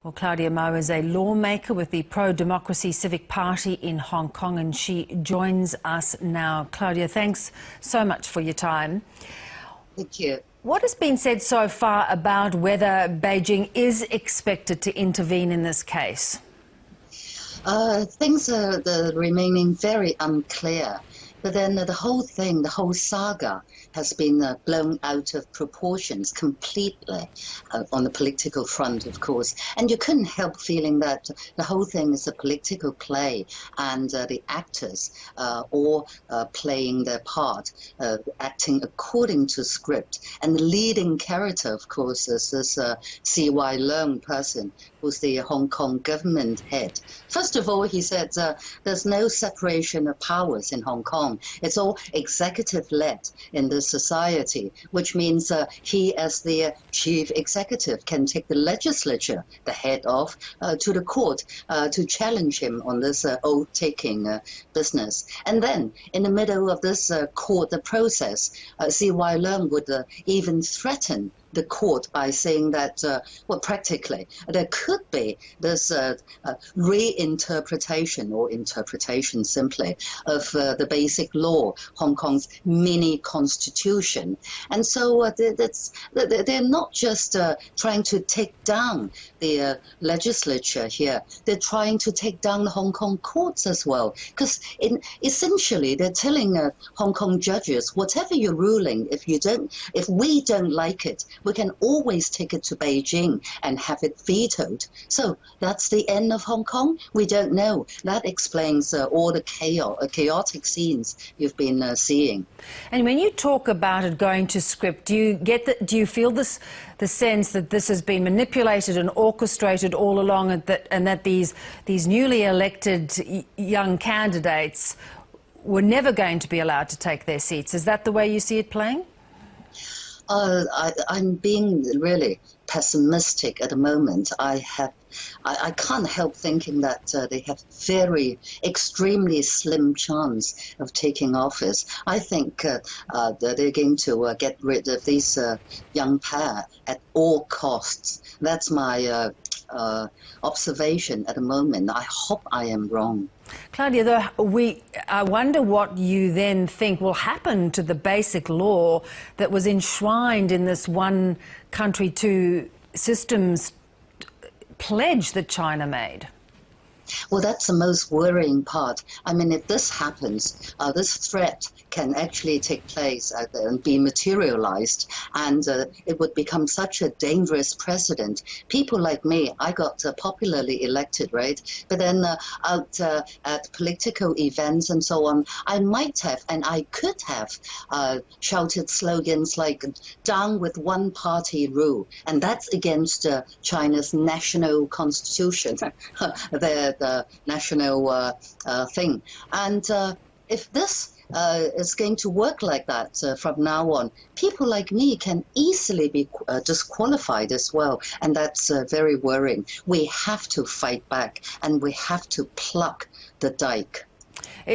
Well, Claudia Mo is a lawmaker with the pro-democracy Civic Party in Hong Kong, and she joins us now. Claudia, thanks so much for your time. Thank you. What has been said so far about whether Beijing is expected to intervene in this case? Things are remaining very unclear. But then the whole thing, the whole saga has been blown out of proportions completely on the political front, of course. And you couldn't help feeling that the whole thing is a political play, and the actors all playing their part, acting according to script. And the leading character, of course, is this C.Y. Leung person, who's the Hong Kong government head. First of all, he said there's no separation of powers in Hong Kong. It's all executive-led in the society, which means he, as the chief executive, can take the legislature, the head of, to the court to challenge him on this oath-taking business. And then, in the middle of this court process, C.Y. Leung would even threaten the court by saying that, well, practically, there could be this reinterpretation or interpretation simply of the basic law, Hong Kong's mini constitution. And so they're not just trying to take down the legislature here, they're trying to take down the Hong Kong courts as well. Because essentially, they're telling Hong Kong judges, whatever you're ruling, if we don't like it, we can always take it to Beijing and have it vetoed. So that's the end of Hong Kong? We don't know. That explains all the chaotic scenes you've been seeing. And when you talk about it going to script, do you feel the sense that this has been manipulated and orchestrated all along, and that these newly elected young candidates were never going to be allowed to take their seats? Is that the way you see it playing? I'm being really pessimistic at the moment. I can't help thinking that they have extremely slim chance of taking office. I think that they're going to get rid of this young pair at all costs. That's my observation at the moment. I hope I am wrong. Claudia, though, I wonder what you then think will happen to the basic law that was enshrined in this one country, two systems pledge that China made. Well, that's the most worrying part. I mean, if this happens, this threat can actually take place and be materialized, and it would become such a dangerous precedent. People like me, I got popularly elected, right? But then out at political events and so on, I might have, and I could have, shouted slogans like, down with one-party rule, and that's against China's national constitution. The national thing. And if this is going to work like that from now on, people like me can easily be disqualified as well. And that's very worrying. We have to fight back, and we have to pluck the dike.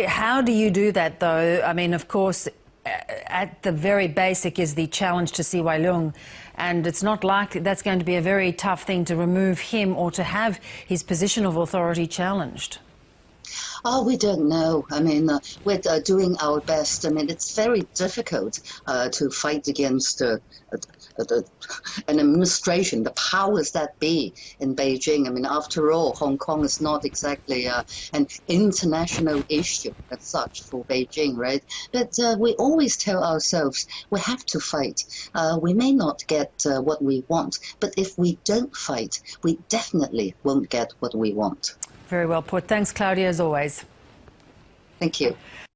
How do you do that, though? I mean, of course, at the very basic is the challenge to C.Y. Leung, and it's not likely that's going to be a very tough thing to remove him or to have his position of authority challenged. Oh, we don't know. I mean, we're doing our best. I mean, it's very difficult to fight against an administration, the powers that be in Beijing. I mean, after all, Hong Kong is not exactly an international issue as such for Beijing, right? But we always tell ourselves we have to fight. We may not get what we want, but if we don't fight, we definitely won't get what we want. Very well put. Thanks, Claudia, as always. Thank you.